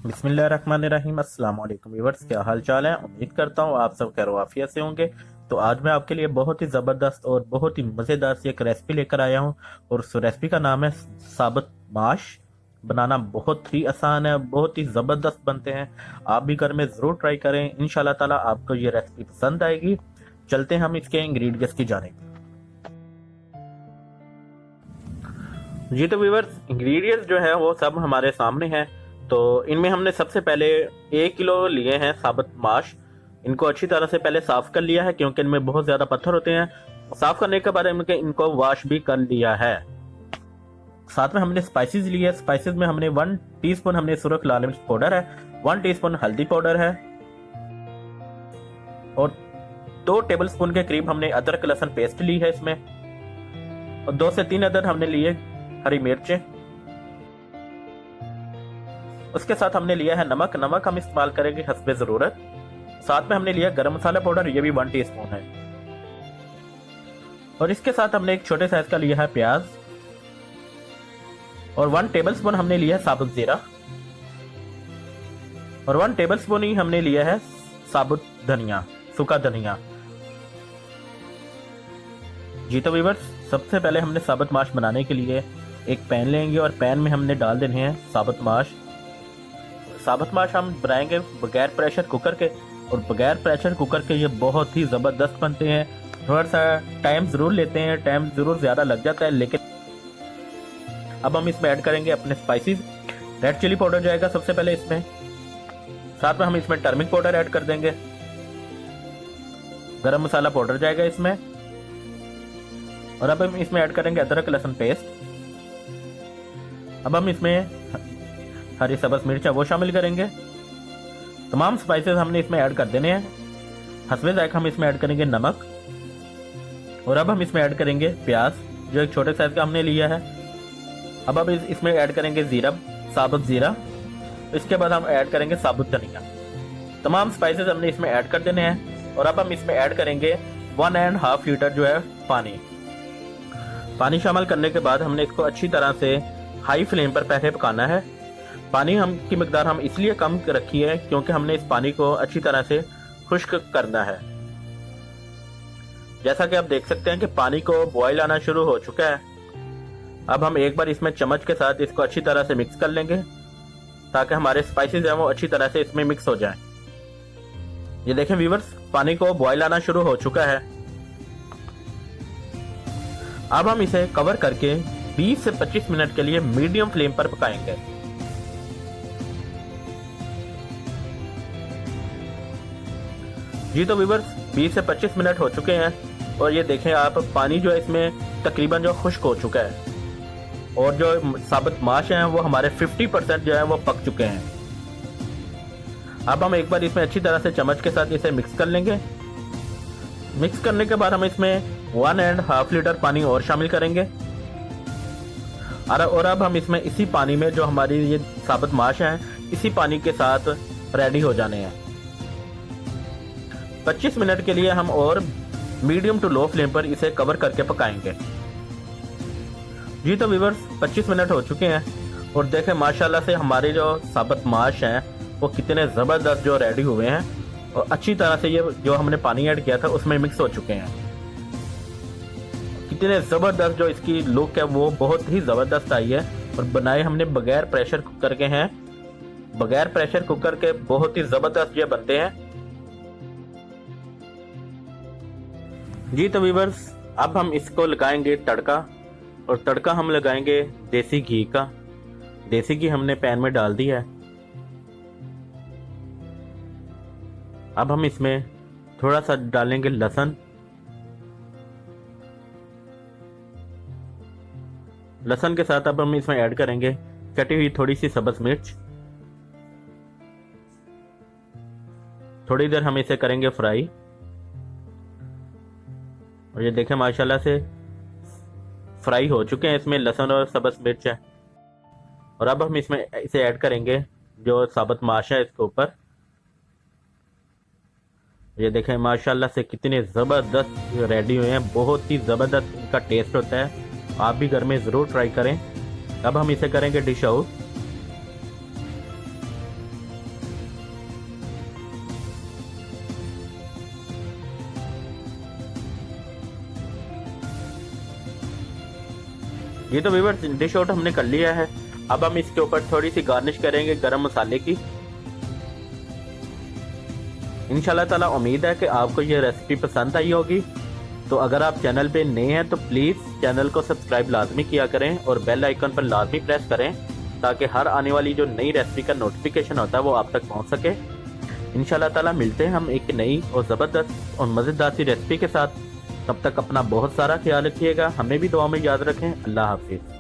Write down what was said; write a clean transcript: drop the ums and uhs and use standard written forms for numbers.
बिस्मिल्लाहिर्रहमानिर्रहीम। अस्सलाम वालेकुम व्यूअर्स, क्या हाल चाल है। उम्मीद करता हूँ आप सब खैर वाफियत से होंगे। तो आज मैं आपके लिए बहुत ही ज़बरदस्त और बहुत ही मज़ेदार सी एक रेसिपी लेकर आया हूँ और उस रेसिपी का नाम है साबुत माश। बनाना बहुत ही आसान है, बहुत ही ज़बरदस्त बनते हैं। आप भी घर में ज़रूर ट्राई करें, इंशाल्लाह ताला आपको ये रेसिपी पसंद आएगी। चलते हैं हम इसके इंग्रेडिएंट्स की जानें। जी तो व्यूअर्स, इंग्रेडिएंट्स जो है वो सब हमारे सामने हैं। तो इनमें हमने सबसे पहले 1 किलो लिए हैं साबुत माश। इनको अच्छी तरह से पहले साफ कर लिया है क्योंकि इनमें बहुत ज्यादा पत्थर होते हैं। साफ करने के बाद इनको वॉश भी कर लिया है। साथ में हमने स्पाइसेस लिए। स्पाइसेस में हमने 1 टीस्पून हमने सुरख लाल मिर्च पाउडर है, 1 टीस्पून हल्दी पाउडर है और 2 टेबलस्पून के करीब हमने अदरक लहसुन पेस्ट ली है इसमें, और 2 से 3 अदर हमने लिए हरी मिर्चें। उसके साथ हमने लिया है नमक। नमक हम इस्तेमाल करेंगे हस्बे जरूरत। साथ में हमने लिया गरम मसाला पाउडर, ये भी 1 टीस्पून है। और इसके साथ हमने एक छोटे साइज का लिया है प्याज और 1 टेबलस्पून हमने लिया है साबुत जीरा और 1 टेबलस्पून ही हमने लिया है साबुत धनिया, सूखा धनिया। जी तो व्यूअर्स, सबसे पहले हमने साबुत माश बनाने के लिए एक पैन लेंगे और पैन में हमने डाल देने हैं साबुत माश। साबुत माश हम बनाएंगे बगैर प्रेशर कुकर के, और बगैर प्रेशर कुकर के ये बहुत ही ज़बरदस्त बनते हैं। थोड़ा सा टाइम ज़रूर लेते हैं, टाइम ज़रूर ज़्यादा लग जाता है, लेकिन अब हम इसमें ऐड करेंगे अपने स्पाइसेस। रेड चिली पाउडर जाएगा सबसे पहले इसमें। साथ में हम इसमें टर्मिक पाउडर ऐड कर देंगे। गरम मसाला पाउडर जाएगा इसमें, और अब हम इसमें ऐड करेंगे अदरक लहसुन पेस्ट। अब हम इसमें हरी सब्ज़ मिर्च है वो शामिल करेंगे। तमाम स्पाइसेस हमने इसमें ऐड कर देने हैं। हस्बे जायका हम इसमें ऐड करेंगे नमक, और अब हम इसमें ऐड करेंगे प्याज जो एक छोटे साइज का हमने लिया है। अब इसमें ऐड करेंगे जीरा, साबुत जीरा। इसके बाद हम ऐड करेंगे साबुत धनिया। तमाम स्पाइसेस हमने इसमें ऐड कर देने हैं, और अब हम इसमें ऐड करेंगे 1.5 लीटर जो है पानी शामिल करने के बाद हमने इसको अच्छी तरह से हाई फ्लेम पर पहले पकाना है। पानी की मिकदार हम इसलिए कम रखी है क्योंकि हमने इस पानी को अच्छी तरह से खुश्क करना है। जैसा कि आप देख सकते हैं कि पानी को बॉयल आना शुरू हो चुका है। अब हम एक बार इसमें चम्मच के साथ इसको अच्छी तरह से मिक्स कर लेंगे ताकि हमारे स्पाइसेस हैं वो अच्छी तरह से इसमें मिक्स हो जाएं। ये देखें व्यूअर्स, पानी को बॉयल आना शुरू हो चुका है। अब हम इसे कवर करके 20 से 25 मिनट के लिए मीडियम फ्लेम पर पकाएंगे। जी तो व्यूअर्स, 20 से 25 मिनट हो चुके हैं और ये देखें आप, पानी जो है इसमें तकरीबन जो खुश्क हो चुका है, और जो साबुत माश हैं वो हमारे 50% जो है वो पक चुके हैं। अब हम एक बार इसमें अच्छी तरह से चम्मच के साथ इसे मिक्स कर लेंगे। मिक्स करने के बाद हम इसमें 1.5 लीटर पानी और शामिल करेंगे, और अब हम इसमें इसी पानी में जो हमारी ये साबुत माश हैं इसी पानी के साथ रेडी हो जाने हैं। 25 मिनट के लिए हम और मीडियम टू लो फ्लेम पर इसे कवर करके पकाएंगे। जी तो व्यूअर्स, 25 मिनट हो चुके हैं और देखें माशाल्लाह से हमारे जो साबुत माश हैं वो कितने ज़बरदस्त जो रेडी हुए हैं, और अच्छी तरह से ये जो हमने पानी ऐड किया था उसमें मिक्स हो चुके हैं। कितने ज़बरदस्त जो इसकी लुक है वो बहुत ही ज़बरदस्त आई है, और बनाए हमने बगैर प्रेशर कुकर के हैं। बगैर प्रेशर कुकर के बहुत ही ज़बरदस्त ये बनते हैं। जी तो व्यूअर्स, अब हम इसको लगाएंगे तड़का, और तड़का हम लगाएंगे देसी घी का। देसी घी हमने पैन में डाल दिया है। अब हम इसमें थोड़ा सा डालेंगे लहसुन। लहसुन के साथ अब हम इसमें ऐड करेंगे कटी हुई थोड़ी सी सब्ज मिर्च। थोड़ी देर हम इसे करेंगे फ्राई, और ये देखें माशाल्लाह से फ्राई हो चुके हैं। इसमें लहसुन और सब्ज मिर्च है, और अब हम इसमें इसे ऐड करेंगे जो साबुत माश है इसके ऊपर। ये देखें माशाल्लाह से कितने ज़बरदस्त रेडी हुए हैं, बहुत ही ज़बरदस्त इनका टेस्ट होता है। आप भी घर में ज़रूर ट्राई करें। अब हम इसे करेंगे डिश आउट। ये तो व्यूअर्स डिश आउट हमने कर लिया है। अब हम इसके ऊपर थोड़ी सी गार्निश करेंगे गरम मसाले की। इंशाल्लाह ताला उम्मीद है कि आपको ये रेसिपी पसंद आई होगी। तो अगर आप चैनल पे नए हैं तो प्लीज़ चैनल को सब्सक्राइब लाजमी किया करें और बेल आइकन पर लाजमी प्रेस करें ताकि हर आने वाली जो नई रेसिपी का नोटिफिकेशन होता है वो आप तक पहुंच सके। इंशाल्लाह ताला मिलते हैं हम एक नई और ज़बरदस्त और मज़ेदार सी रेसिपी के साथ। तब तक अपना बहुत सारा ख्याल रखिएगा, हमें भी दुआ में याद रखें। अल्लाह हाफिज़।